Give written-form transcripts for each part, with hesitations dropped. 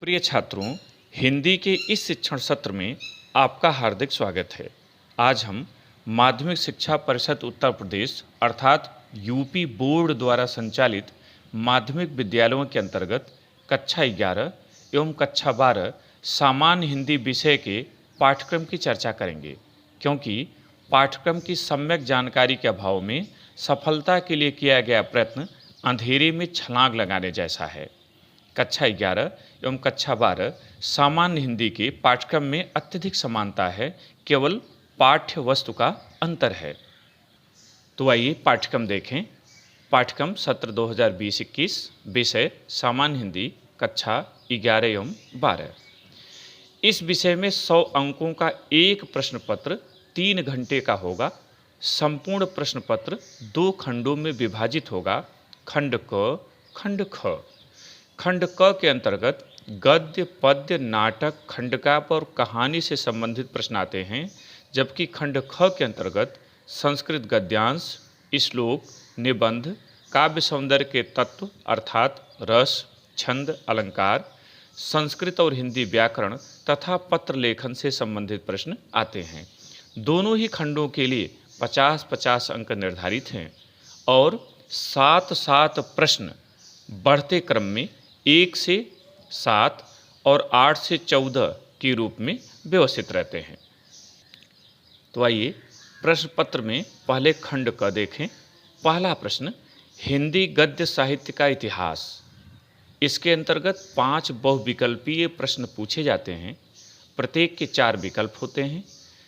प्रिय छात्रों, हिंदी के इस शिक्षण सत्र में आपका हार्दिक स्वागत है। आज हम माध्यमिक शिक्षा परिषद उत्तर प्रदेश अर्थात यूपी बोर्ड द्वारा संचालित माध्यमिक विद्यालयों के अंतर्गत कक्षा 11 एवं कक्षा 12 सामान्य हिंदी विषय के पाठ्यक्रम की चर्चा करेंगे, क्योंकि पाठ्यक्रम की सम्यक जानकारी के अभाव में सफलता के लिए किया गया प्रयत्न अंधेरे में छलांग लगाने जैसा है। कक्षा 11 एवं कक्षा 12 सामान्य हिंदी के पाठ्यक्रम में अत्यधिक समानता है, केवल पाठ्य वस्तु का अंतर है। तो आइए पाठ्यक्रम देखें। पाठ्यक्रम सत्र 2020-21 विषय सामान्य हिंदी कक्षा 11 एवं 12। इस विषय में 100 अंकों का एक प्रश्न पत्र 3 घंटे का होगा। संपूर्ण प्रश्न पत्र 2 खंडों में विभाजित होगा, खंड क, खंड ख। खंड क के अंतर्गत गद्य, पद्य, नाटक, खंडकाव्य और कहानी से संबंधित प्रश्न आते हैं, जबकि खंड ख के अंतर्गत संस्कृत गद्यांश, श्लोक, निबंध, काव्य सौंदर्य के तत्व अर्थात रस, छंद, अलंकार, संस्कृत और हिंदी व्याकरण तथा पत्र लेखन से संबंधित प्रश्न आते हैं। दोनों ही खंडों के लिए 50-50 अंक निर्धारित हैं और 7-7 प्रश्न बढ़ते क्रम में 1 से 7 और 8 से 14 के रूप में व्यवस्थित रहते हैं। तो आइए प्रश्न पत्र में पहले खंड क देखें। पहला प्रश्न, हिंदी गद्य साहित्य का इतिहास। इसके अंतर्गत 5 बहुविकल्पीय प्रश्न पूछे जाते हैं। प्रत्येक के 4 विकल्प होते हैं।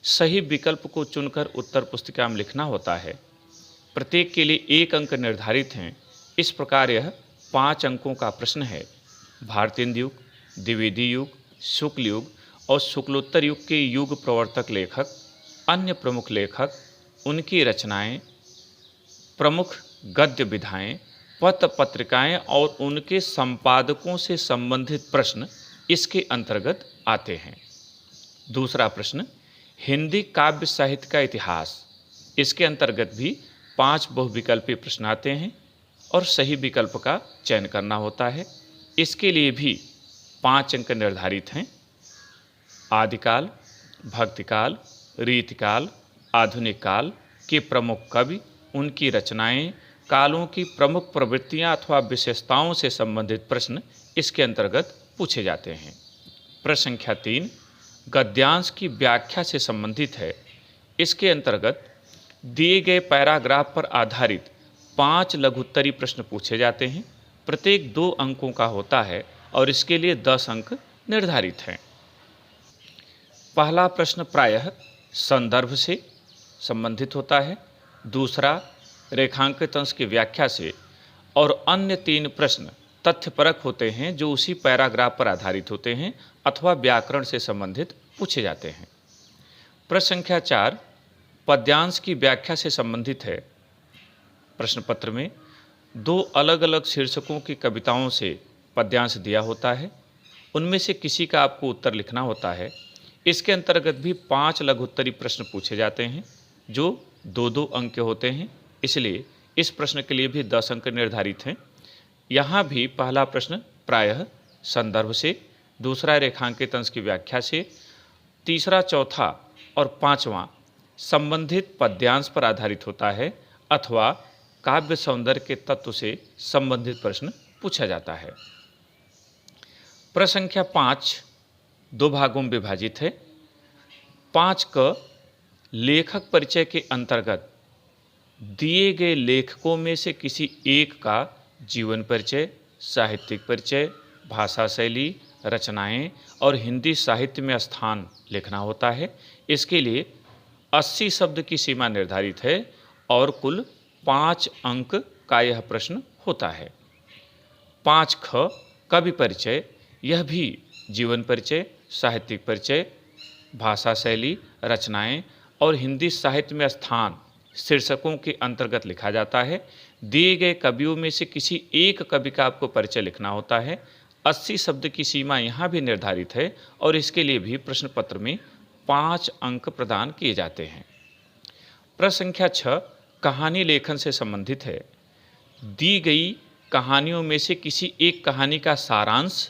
सही विकल्प को चुनकर उत्तर पुस्तिका में लिखना होता है। प्रत्येक के लिए 1 अंक निर्धारित हैं। इस प्रकार यह 5 अंकों का प्रश्न है। भारतेंदु युग, द्विवेदी युग, शुक्ल युग और शुक्लोत्तर युग के युग प्रवर्तक लेखक, अन्य प्रमुख लेखक, उनकी रचनाएं, प्रमुख गद्य विधाएं, पत्र पत्रिकाएं और उनके संपादकों से संबंधित प्रश्न इसके अंतर्गत आते हैं। दूसरा प्रश्न, हिंदी काव्य साहित्य का इतिहास। इसके अंतर्गत भी 5 बहुविकल्पीय प्रश्न आते हैं और सही विकल्प का चयन करना होता है। इसके लिए भी 5 अंक निर्धारित हैं। आदिकाल, भक्तिकाल, रीतिकाल, आधुनिक काल के प्रमुख कवि, उनकी रचनाएं, कालों की प्रमुख प्रवृत्तियां अथवा विशेषताओं से संबंधित प्रश्न इसके अंतर्गत पूछे जाते हैं। प्रश्न संख्या 3 गद्यांश की व्याख्या से संबंधित है। इसके अंतर्गत दिए गए पैराग्राफ पर आधारित 5 लघुत्तरी प्रश्न पूछे जाते हैं। प्रत्येक 2 अंकों का होता है और इसके लिए 10 अंक निर्धारित हैं। पहला प्रश्न प्रायः संदर्भ से संबंधित होता है, दूसरा रेखांकित अंश की व्याख्या से और अन्य 3 प्रश्न तथ्यपरक होते हैं जो उसी पैराग्राफ पर आधारित होते हैं अथवा व्याकरण से संबंधित पूछे जाते हैं। प्रश्न संख्या 4 पद्यांश की व्याख्या से संबंधित है। प्रश्न पत्र में 2 अलग अलग शीर्षकों की कविताओं से पद्यांश दिया होता है। उनमें से किसी का आपको उत्तर लिखना होता है। इसके अंतर्गत भी 5 लघुत्तरी प्रश्न पूछे जाते हैं जो 2-2 अंक के होते हैं। इसलिए इस प्रश्न के लिए भी 10 अंक निर्धारित हैं। यहाँ भी पहला प्रश्न प्रायः संदर्भ से, दूसरा रेखांकित अंश की व्याख्या से, तीसरा, चौथा और 5वां संबंधित पद्यांश पर आधारित होता है अथवा काव्य सौंदर्य के तत्व से संबंधित प्रश्न पूछा जाता है। प्रश्न संख्या 5 2 भागों में विभाजित है। 5 क लेखक परिचय के अंतर्गत दिए गए लेखकों में से किसी एक का जीवन परिचय, साहित्यिक परिचय, भाषा शैली, रचनाएं और हिंदी साहित्य में स्थान लिखना होता है। इसके लिए 80 शब्द की सीमा निर्धारित है और कुल 5 अंक का यह प्रश्न होता है। 5 ख कवि परिचय, यह भी जीवन परिचय, साहित्यिक परिचय, भाषा शैली, रचनाएं और हिंदी साहित्य में स्थान शीर्षकों के अंतर्गत लिखा जाता है। दिए गए कवियों में से किसी एक कवि का आपको परिचय लिखना होता है। 80 शब्द की सीमा यहाँ भी निर्धारित है और इसके लिए भी प्रश्न पत्र में 5 अंक प्रदान किए जाते हैं। प्रश्न संख्या 6 कहानी लेखन से संबंधित है। दी गई कहानियों में से किसी एक कहानी का सारांश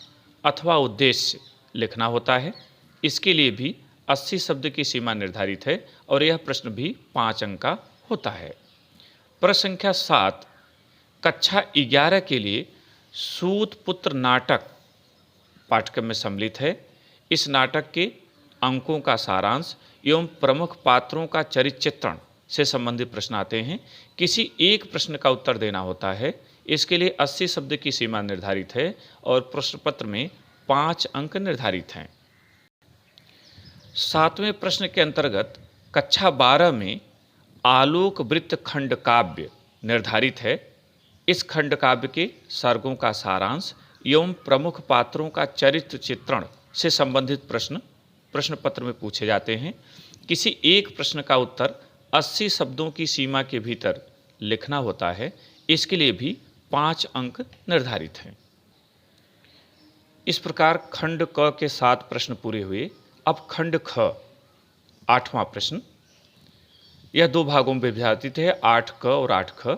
अथवा उद्देश्य लिखना होता है। इसके लिए भी 80 शब्द की सीमा निर्धारित है और यह प्रश्न भी 5 अंक का होता है। प्रश्न संख्या 7, कक्षा 11 के लिए सूत पुत्र नाटक पाठ्यक्रम में सम्मिलित है। इस नाटक के अंकों का सारांश एवं प्रमुख पात्रों का चरित्र चित्रण से संबंधित प्रश्न आते हैं। किसी एक प्रश्न का उत्तर देना होता है। इसके लिए 80 शब्द की सीमा निर्धारित है और प्रश्न पत्र में 5 अंक निर्धारित हैं। 7वें प्रश्न के अंतर्गत कक्षा 12 में आलोक वृत्त खंड काव्य निर्धारित है। इस खंड काव्य के सर्गों का सारांश एवं प्रमुख पात्रों का चरित्र चित्रण से संबंधित प्रश्न पत्र में पूछे जाते हैं। किसी एक प्रश्न का उत्तर 80 शब्दों की सीमा के भीतर लिखना होता है। इसके लिए भी 5 अंक निर्धारित हैं। इस प्रकार खंड क के 7 प्रश्न पूरे हुए। अब खंड ख 8वां प्रश्न, यह 2 भागों में विभाजित है, 8 क और 8 ख।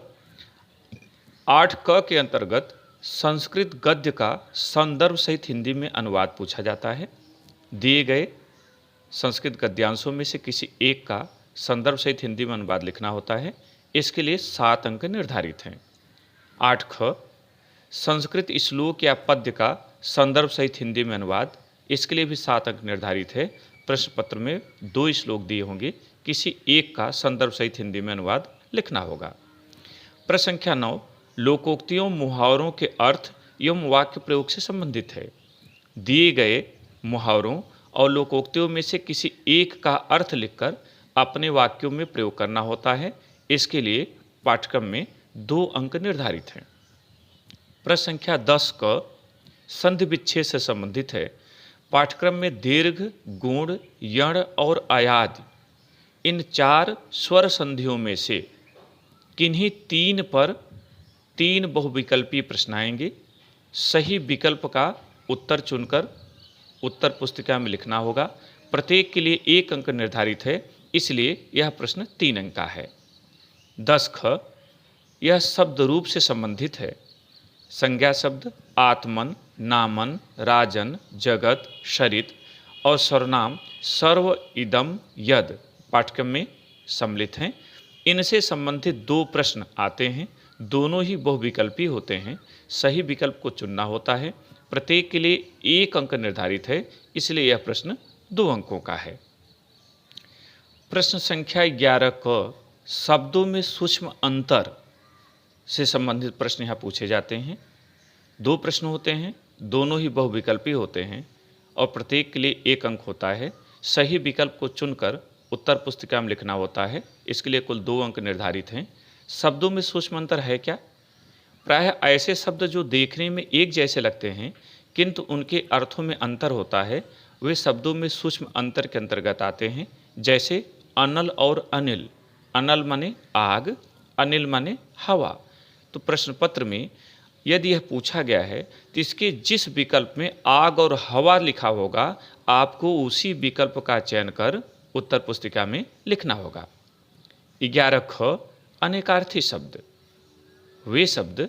8 क के अंतर्गत संस्कृत गद्य का संदर्भ सहित हिंदी में अनुवाद पूछा जाता है। दिए गए संस्कृत गद्यांशों में से किसी एक का संदर्भ सहित हिंदी में अनुवाद लिखना होता है। इसके लिए 7 अंक निर्धारित हैं। 8 ख, संस्कृत श्लोक या पद्य का संदर्भ सहित हिंदी में अनुवाद, इसके लिए भी 7 अंक निर्धारित है। प्रश्न पत्र में 2 श्लोक दिए होंगे, किसी एक का संदर्भ सहित हिंदी में अनुवाद लिखना होगा। प्रश्न संख्या 9, लोकोक्तियों मुहावरों के अर्थ एवं वाक्य प्रयोग से संबंधित है। दिए गए मुहावरों और लोकोक्तियों में से किसी एक का अर्थ लिखकर अपने वाक्यों में प्रयोग करना होता है। इसके लिए पाठ्यक्रम में 2 अंक निर्धारित हैं। प्रश्न संख्या 10 क संधि विच्छेद से संबंधित है। पाठ्यक्रम में दीर्घ, गुण, यण और अयादि इन 4 स्वर संधियों में से किन्हीं 3 पर 3 बहुविकल्पीय प्रश्न आएंगे। सही विकल्प का उत्तर चुनकर उत्तर पुस्तिका में लिखना होगा। प्रत्येक के लिए 1 अंक निर्धारित है, इसलिए यह प्रश्न 3 अंक का है। 10 ख, यह शब्द रूप से संबंधित है। संज्ञा शब्द आत्मन, नामन, राजन, जगत, शरित और सर्वनाम सर्व, इदम, यद पाठ्यक्रम में सम्मिलित हैं। इनसे संबंधित 2 प्रश्न आते हैं, दोनों ही बहुविकल्पी होते हैं। सही विकल्प को चुनना होता है। प्रत्येक के लिए 1 अंक निर्धारित है, इसलिए यह प्रश्न 2 अंकों का है। प्रश्न संख्या 11 क, शब्दों में सूक्ष्म अंतर से संबंधित प्रश्न यहाँ पूछे जाते हैं। 2 प्रश्न होते हैं, दोनों ही बहुविकल्पी होते हैं और प्रत्येक के लिए 1 अंक होता है। सही विकल्प को चुनकर उत्तर पुस्तिका में लिखना होता है। इसके लिए कुल 2 अंक निर्धारित हैं। शब्दों में सूक्ष्म अंतर है क्या? प्रायः ऐसे शब्द जो देखने में एक जैसे लगते हैं किंतु उनके अर्थों में अंतर होता है, वे शब्दों में सूक्ष्म अंतर के अंतर्गत आते हैं। जैसे अनल और अनिल। अनल माने आग, अनिल माने हवा। तो प्रश्न पत्र में यदि यह पूछा गया है तो इसके जिस विकल्प में आग और हवा लिखा होगा, आपको उसी विकल्प का चयन कर उत्तर पुस्तिका में लिखना होगा। 11 ख, अनेकार्थी शब्द। वे शब्द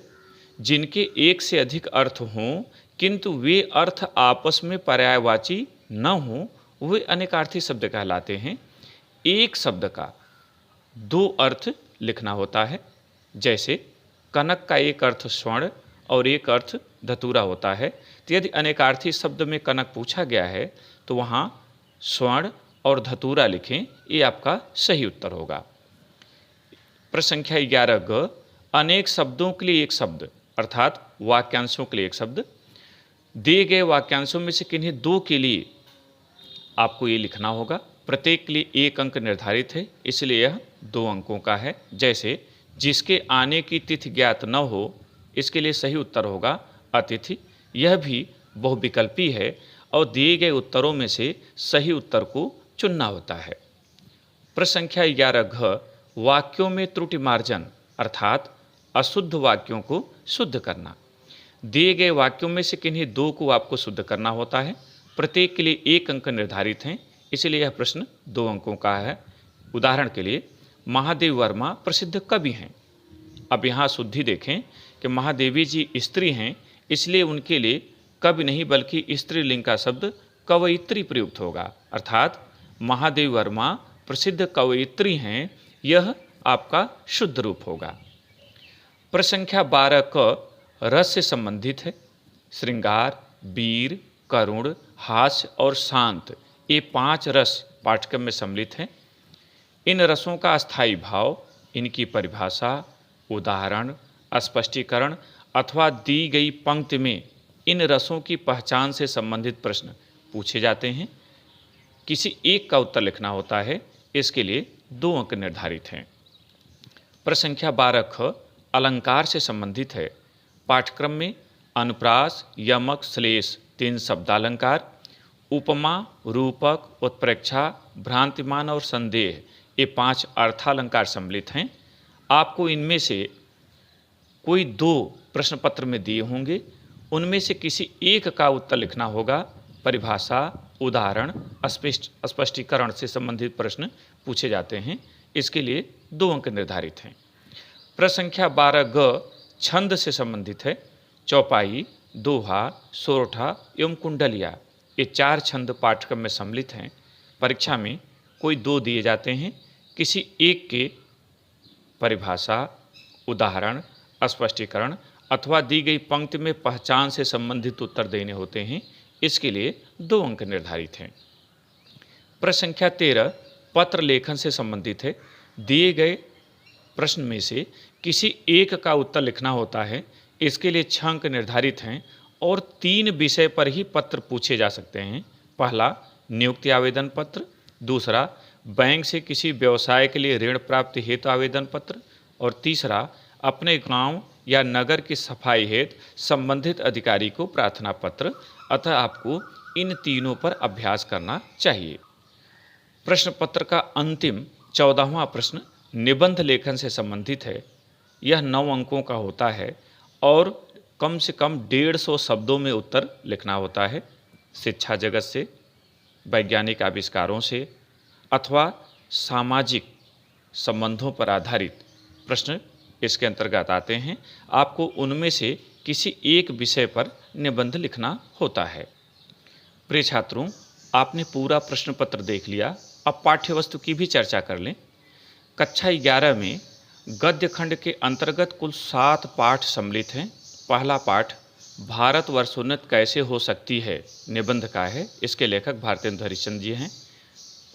जिनके एक से अधिक अर्थ हों किंतु वे अर्थ आपस में पर्यायवाची न हों, वे अनेकार्थी शब्द कहलाते हैं। एक शब्द का 2 अर्थ लिखना होता है। जैसे कनक का एक अर्थ स्वर्ण और एक अर्थ धतूरा होता है। तो यदि अनेकार्थी शब्द में कनक पूछा गया है तो वहाँ स्वर्ण और धतूरा लिखें, ये आपका सही उत्तर होगा। प्रश्न संख्या 11 ग, अनेक शब्दों के लिए 1 शब्द अर्थात वाक्यांशों के लिए 1 शब्द। दिए गए वाक्यांशों में से किन्हीं 2 के लिए आपको ये लिखना होगा। प्रत्येक के लिए 1 अंक निर्धारित है, इसलिए यह 2 अंकों का है। जैसे जिसके आने की तिथि ज्ञात न हो, इसके लिए सही उत्तर होगा अतिथि। यह भी बहुविकल्पी है और दिए गए उत्तरों में से सही उत्तर को चुनना होता है। प्रश्न संख्या 11 घ, वाक्यों में त्रुटि मार्जन अर्थात अशुद्ध वाक्यों को शुद्ध करना। दिए गए वाक्यों में से किन्हीं 2 को आपको शुद्ध करना होता है। प्रत्येक के लिए 1 अंक निर्धारित हैं, इसलिए यह प्रश्न 2 अंकों का है। उदाहरण के लिए महादेव वर्मा प्रसिद्ध कवि हैं। अब यहाँ शुद्धि देखें कि महादेवी जी स्त्री हैं, इसलिए उनके लिए कवि नहीं बल्कि स्त्रीलिंग का शब्द कवयित्री प्रयुक्त होगा, अर्थात महादेवी वर्मा प्रसिद्ध कवयित्री हैं, यह आपका शुद्ध रूप होगा। प्रश्न संख्या 12 क रस से संबंधित है। श्रृंगार, वीर, करुण, हास्य और शांत, ये 5 रस पाठ्यक्रम में सम्मिलित हैं। इन रसों का अस्थायी भाव, इनकी परिभाषा, उदाहरण, स्पष्टीकरण अथवा दी गई पंक्ति में इन रसों की पहचान से संबंधित प्रश्न पूछे जाते हैं। किसी एक का उत्तर लिखना होता है, इसके लिए 2 अंक निर्धारित हैं। प्रश्न संख्या 12 ख अलंकार से संबंधित है। पाठ्यक्रम में अनुप्रास, यमक, श्लेष 3 शब्दालंकार, उपमा, रूपक, उत्प्रेक्षा, भ्रांतिमान और संदेह, ये 5 अर्थालंकार सम्मिलित हैं। आपको इनमें से कोई 2 प्रश्न पत्र में दिए होंगे, उनमें से किसी एक का उत्तर लिखना होगा। परिभाषा, उदाहरण, स्पष्टीकरण से संबंधित प्रश्न पूछे जाते हैं, इसके लिए 2 अंक निर्धारित हैं। प्रश्न संख्या 12 ग छंद से संबंधित है। चौपाई, दोहा, सोरठा एवं कुंडलिया, ये 4 छंद पाठ्यक्रम में सम्मिलित हैं। परीक्षा में कोई 2 दिए जाते हैं, किसी एक के परिभाषा, उदाहरण, स्पष्टीकरण अथवा दी गई पंक्ति में पहचान से संबंधित उत्तर देने होते हैं, इसके लिए 2 अंक निर्धारित हैं। प्रश्न संख्या 13 पत्र लेखन से संबंधित है। दिए गए प्रश्न में से किसी एक का उत्तर लिखना होता है, इसके लिए 6 अंक निर्धारित हैं और 3 विषय पर ही पत्र पूछे जा सकते हैं। पहला, नियुक्ति आवेदन पत्र, दूसरा, बैंक से किसी व्यवसाय के लिए ऋण प्राप्ति हेतु आवेदन पत्र और तीसरा, अपने गांव या नगर की सफाई हेतु संबंधित अधिकारी को प्रार्थना पत्र। अतः आपको इन तीनों पर अभ्यास करना चाहिए। प्रश्न पत्र का अंतिम 14वां प्रश्न निबंध लेखन से संबंधित है। यह 9 अंकों का होता है और कम से कम 150 शब्दों में उत्तर लिखना होता है। शिक्षा जगत से, वैज्ञानिक आविष्कारों से अथवा सामाजिक संबंधों पर आधारित प्रश्न इसके अंतर्गत आते हैं। आपको उनमें से किसी एक विषय पर निबंध लिखना होता है। प्रिय छात्रों, आपने पूरा प्रश्न पत्र देख लिया। अब पाठ्य वस्तु की भी चर्चा कर लें। कक्षा 11 में गद्य खंड के अंतर्गत कुल 7 पाठ सम्मिलित हैं। पहला पाठ भारत वर्षोन्नत कैसे हो सकती है निबंध का है, इसके लेखक भारतेंदु हरिश्चंद्र जी हैं।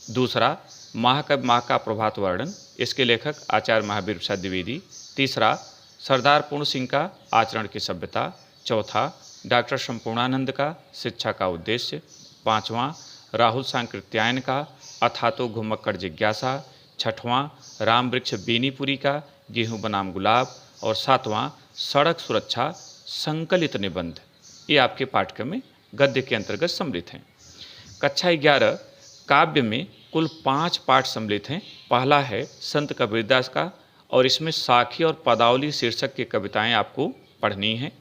दूसरा, महाकवि माँ का प्रभात वर्णन, इसके लेखक आचार्य महावीर प्रसाद द्विवेदी। तीसरा, सरदार पूर्ण सिंह का आचरण की सभ्यता। चौथा, डॉक्टर संपूर्णानंद का शिक्षा का उद्देश्य। पाँचवां, राहुल सांकृत्यायन का अथातो घुमक्कड़ जिज्ञासा। छठवां, राम वृक्ष बेनीपुरी का गेहूं बनाम गुलाब। और सातवां, सड़क सुरक्षा संकलित निबंध। ये आपके पाठ्यक्रम में गद्य के अंतर्गत सम्मिलित हैं। कक्षा 11 काव्य में कुल 5 पाठ सम्मिलित हैं। पहला है संत कबीरदास का और इसमें साखी और पदावली शीर्षक की कविताएं आपको पढ़नी हैं।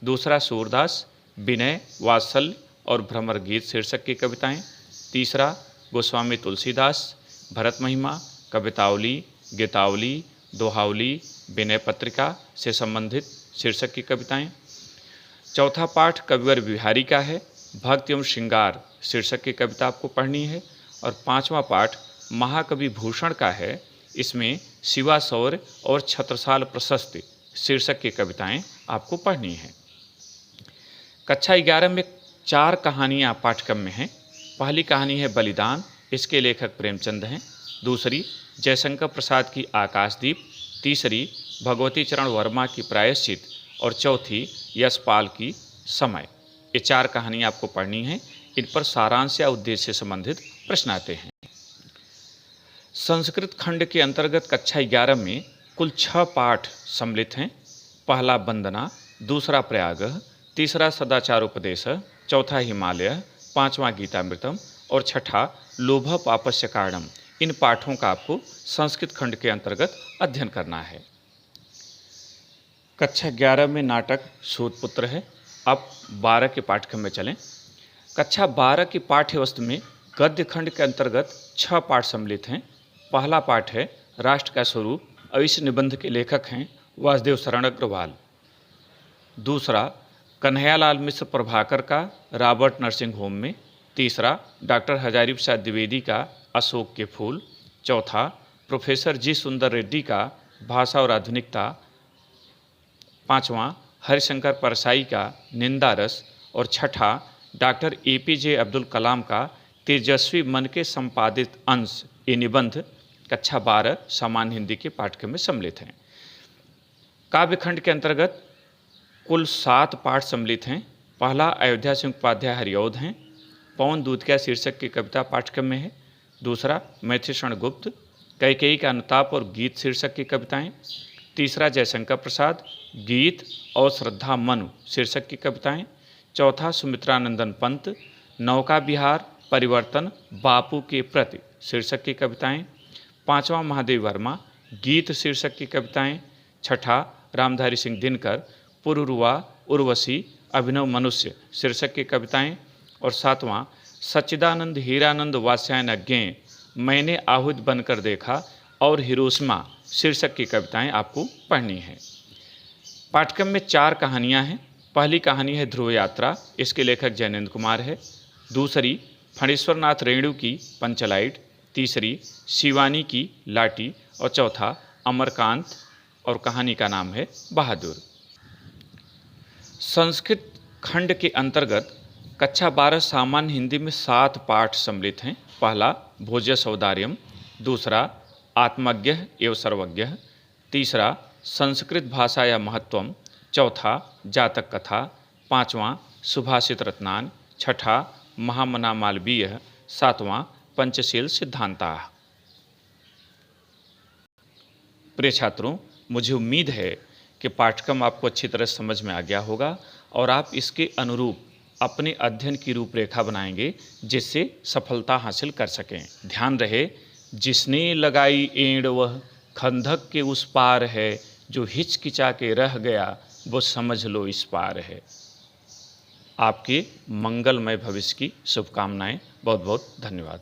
दूसरा, सूरदास, विनय, वात्सल्य और भ्रमर गीत शीर्षक की कविताएं। तीसरा, गोस्वामी तुलसीदास, भरत महिमा, कवितावली, गीतावली, दोहावली, विनय पत्रिका से संबंधित शीर्षक की कविताएं। चौथा पाठ कविवर बिहारी का है, भक्ति एवं श्रृंगार शीर्षक की कविता आपको पढ़नी है। और 5वां पाठ महाकवि भूषण का है, इसमें शिवा शौर्य और छत्रसाल प्रशस्ति शीर्षक की कविताएं आपको पढ़नी हैं। कक्षा 11 में 4 कहानियाँ पाठ्यक्रम में हैं। पहली कहानी है बलिदान, इसके लेखक प्रेमचंद हैं। दूसरी, जयशंकर प्रसाद की आकाशदीप। तीसरी, भगवती चरण वर्मा की प्रायश्चित। और चौथी, यशपाल की समय। ये 4 कहानियाँ आपको पढ़नी हैं। इन पर सारांश या उद्देश्य से संबंधित प्रश्न आते हैं। संस्कृत खंड के अंतर्गत कक्षा 11 में कुल 6 पाठ सम्मिलित हैं। पहला वंदना, दूसरा प्रयाग, तीसरा सदाचारोपदेश, चौथा हिमालय, 5वां गीतामृतम और छठा लोभ पापस्य कारणम। इन पाठों का आपको संस्कृत खंड के अंतर्गत अध्ययन करना है। कक्षा 11 में नाटक शोधपुत्र है। अब 12 के पाठ्यक्रम में चलें। कक्षा 12 की पाठ्य वस्तु में गद्य खंड के अंतर्गत 6 पाठ सम्मिलित हैं। पहला पाठ है राष्ट्र का स्वरूप और इस निबंध के लेखक हैं वासुदेव शरण अग्रवाल। दूसरा, कन्हैयालाल मिश्र प्रभाकर का रॉबर्ट नर्सिंग होम में, तीसरा डॉक्टर हजारी प्रसाद द्विवेदी का अशोक के फूल, चौथा प्रोफेसर जी सुंदर रेड्डी का भाषा और आधुनिकता, पांचवा हरिशंकर परसाई का निंदा रस और छठा डॉक्टर एपीजे अब्दुल कलाम का तेजस्वी मन के संपादित अंश ये निबंध कक्षा 12 सामान्य हिंदी के पाठ्यक्रम में सम्मिलित हैं। काव्यखंड के अंतर्गत कुल 7 पाठ सम्मिलित हैं। पहला अयोध्या सिंह उपाध्याय हरिऔध हैं, पवन दूधिया शीर्षक की कविता पाठ्यक्रम में है। दूसरा मैथिलीशरण गुप्त कैकेयी का अनुताप और गीत शीर्षक की कविताएं। तीसरा जयशंकर प्रसाद गीत और श्रद्धा मनु शीर्षक की कविताएं। चौथा सुमित्रानंदन पंत नौका विहार परिवर्तन बापू के प्रति शीर्षक की कविताएं। पांचवा महादेव वर्मा गीत शीर्षक की कविताएं। छठा रामधारी सिंह दिनकर पुरुरुआ उर्वशी अभिनव मनुष्य शीर्षक की कविताएं। और सातवां सच्चिदानंद हीरानंद वात्स्यायन ज्ञेय मैंने आहूत बनकर देखा और हिरोशिमा शीर्षक की कविताएं आपको पढ़नी है। पाठ्यक्रम में 4 कहानियां हैं। पहली कहानी है ध्रुव यात्रा, इसके लेखक जैनेन्द्र कुमार है। दूसरी फणीश्वरनाथ रेणु की पंचलाइट, तीसरी शिवानी की लाठी और चौथा अमरकांत और कहानी का नाम है बहादुर। संस्कृत खंड के अंतर्गत कक्षा 12 सामान्य हिंदी में 7 पाठ सम्मिलित हैं। पहला भोज्य सौदार्यम, दूसरा आत्मज्ञ एवं सर्वज्ञ, तीसरा संस्कृत भाषा या महत्वम, चौथा जातक कथा, पांचवा सुभाषित रत्नान, छठा महामना मालवीय, सातवां पंचशील सिद्धांता। प्रिय छात्रों, मुझे उम्मीद है कि पाठ्यक्रम आपको अच्छी तरह समझ में आ गया होगा और आप इसके अनुरूप अपने अध्ययन की रूपरेखा बनाएंगे जिससे सफलता हासिल कर सकें। ध्यान रहे, जिसने लगाई एंड़ वह खंधक के उस पार है, जो हिचकिचा के रह गया वो समझ लो इस पार है। आपके मंगलमय भविष्य की शुभकामनाएं। बहुत बहुत धन्यवाद।